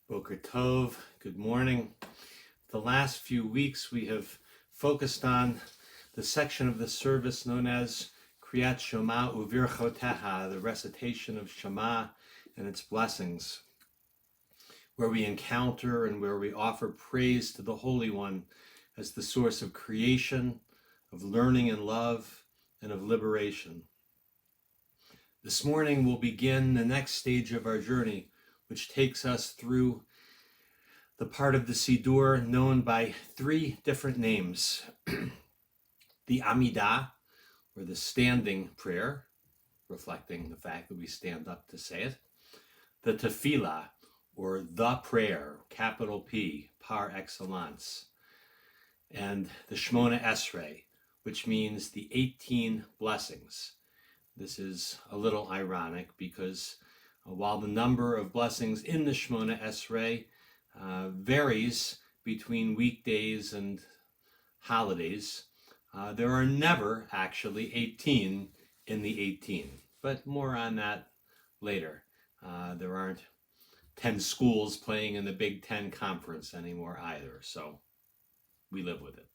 Boker Tov, good morning. The last few weeks we have focused on the section of the service known as Kriyat Shema Uvirchoteha, the recitation of Shema and its blessings, where we encounter and where we offer praise to the Holy One as the source of creation, of learning and love, and of liberation. This morning we'll begin the next stage of our journey, which takes us through the part of the Siddur known by three different names. The Amidah, or the standing prayer, reflecting the fact that we stand up to say it. The Tefillah, or the prayer, capital P, par excellence. And the Shmona Esrei, which means the 18 blessings. This is a little ironic because while the number of blessings in the Shmona Esrei varies between weekdays and holidays, there are never actually 18 in the 18, but more on that later. There aren't 10 schools playing in the Big Ten Conference anymore either, so we live with it.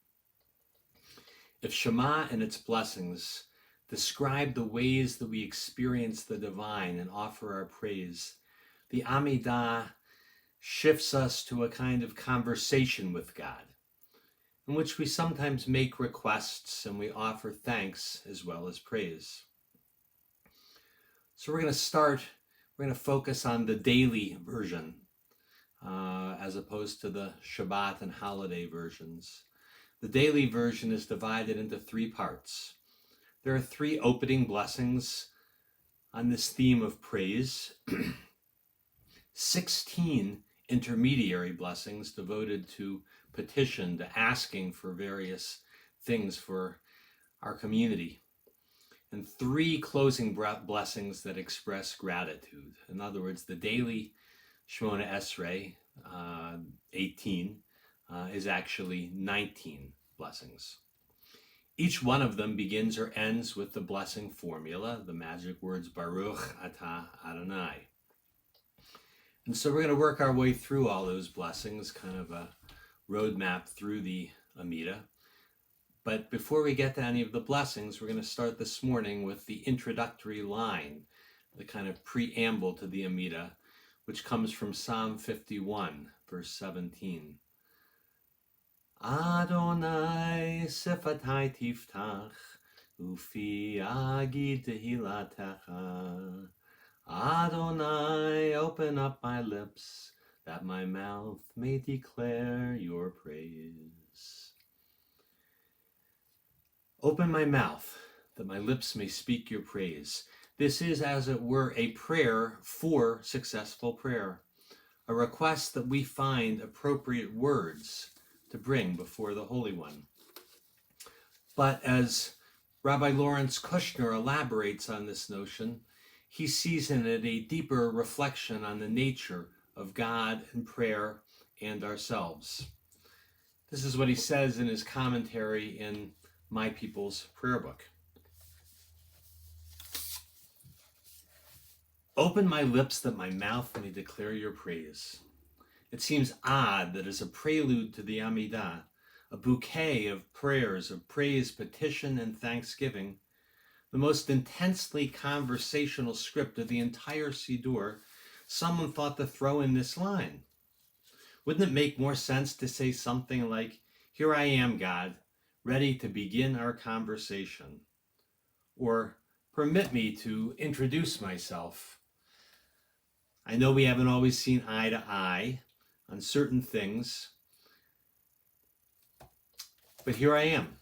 If Shema and its blessings describe the ways that we experience the divine and offer our praise, the Amidah shifts us to a kind of conversation with God, in which we sometimes make requests and we offer thanks as well as praise. So we're going to focus on the daily version as opposed to the Shabbat and holiday versions. The daily version is divided into three parts. There are three opening blessings on this theme of praise, 16 intermediary blessings devoted to petition, to asking for various things for our community, and three closing blessings that express gratitude. In other words, the daily Shmona Esrei, 18, is actually 19 blessings. Each one of them begins or ends with the blessing formula, the magic words Baruch Atah Adonai. And so we're going to work our way through all those blessings, kind of a roadmap through the Amidah. But before we get to any of the blessings, we're going to start this morning with the introductory line, the kind of preamble to the Amidah, which comes from Psalm 51, verse 17. Adonai sifatai tiftach, ufi agid tehilatecha. Adonai, open up my lips, that my mouth may declare your praise. Open my mouth, that my lips may speak your praise. This is, as it were, a prayer for successful prayer, a request that we find appropriate words to bring before the Holy One. But as Rabbi Lawrence Kushner elaborates on this notion, he sees in it a deeper reflection on the nature of God and prayer and ourselves. This is what he says in his commentary in My People's Prayer Book. Open my lips that my mouth may declare your praise. It seems odd that as a prelude to the Amidah, a bouquet of prayers of praise, petition, and thanksgiving, the most intensely conversational script of the entire Siddur, someone thought to throw in this line. Wouldn't it make more sense to say something like, "Here I am, God, ready to begin our conversation," or "Permit me to introduce myself. I know we haven't always seen eye to eye on certain things, but here I am."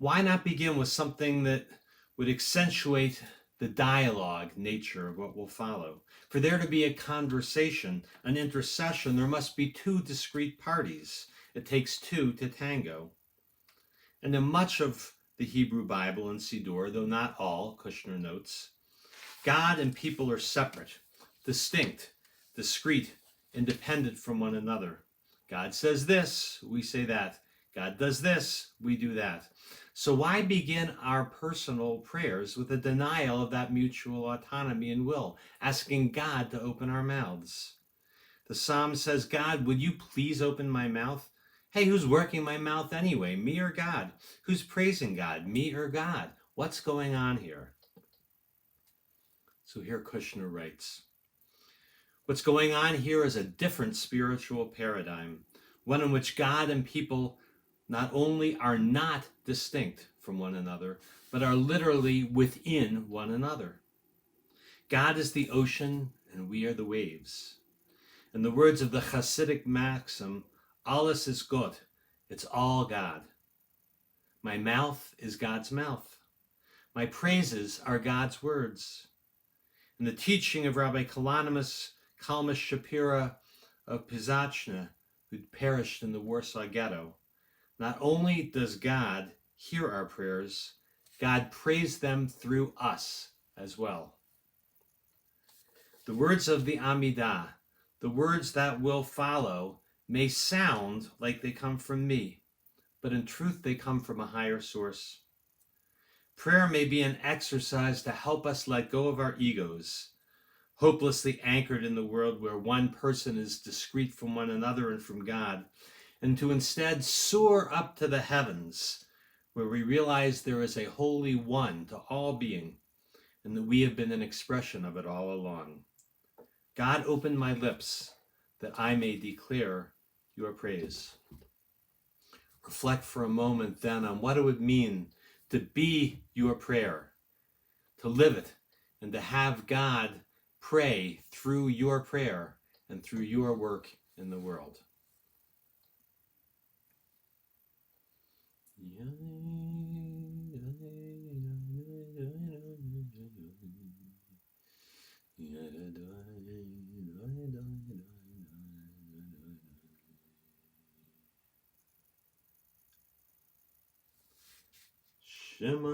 Why not begin with something that would accentuate the dialogue nature of what will follow? For there to be a conversation, an intercession, there must be two discrete parties. It takes two to tango. And in much of the Hebrew Bible and Siddur, though not all, Kushner notes, God and people are separate, distinct, discrete, independent from one another. God says this, we say that. God does this, we do that. So why begin our personal prayers with a denial of that mutual autonomy and will, asking God to open our mouths? The psalm says, God, would you please open my mouth? Hey, who's working my mouth anyway, me or God? Who's praising God, me or God? What's going on here? So here Kushner writes, what's going on here is a different spiritual paradigm, one in which God and people not only are not distinct from one another, but are literally within one another. God is the ocean and we are the waves. In the words of the Hasidic maxim, alles is Gott, it's all God. My mouth is God's mouth. My praises are God's words. In the teaching of Rabbi Kalonymus Shapira of Pizachna, who perished in the Warsaw Ghetto, not only does God hear our prayers, God prays them through us as well. The words of the Amidah, the words that will follow, may sound like they come from me, but in truth they come from a higher source. Prayer may be an exercise to help us let go of our egos, hopelessly anchored in the world where one person is discrete from one another and from God, and to instead soar up to the heavens, where we realize there is a holy one to all being, and that we have been an expression of it all along. God, open my lips that I may declare your praise. Reflect for a moment then on what it would mean to be your prayer, to live it, and to have God pray through your prayer and through your work in the world. Shema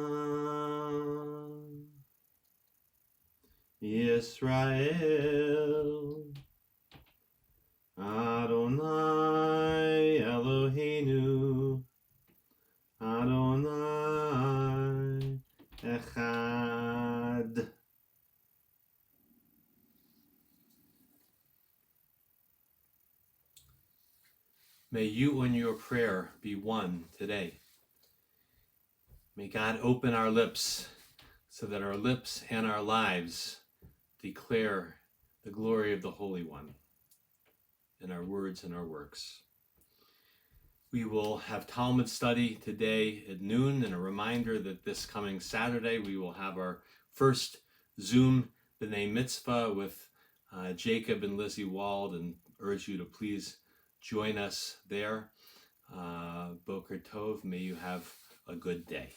Yisrael Adonai Eloheinu Adonai Echad. May you and your prayer be one today. May God open our lips so that our lips and our lives declare the glory of the Holy One in our words and our works. We will have Talmud study today at noon, and a reminder that this coming Saturday we will have our first Zoom B'nai Mitzvah with Jacob and Lizzie Wald, and urge you to please join us there. Boker Tov, may you have a good day.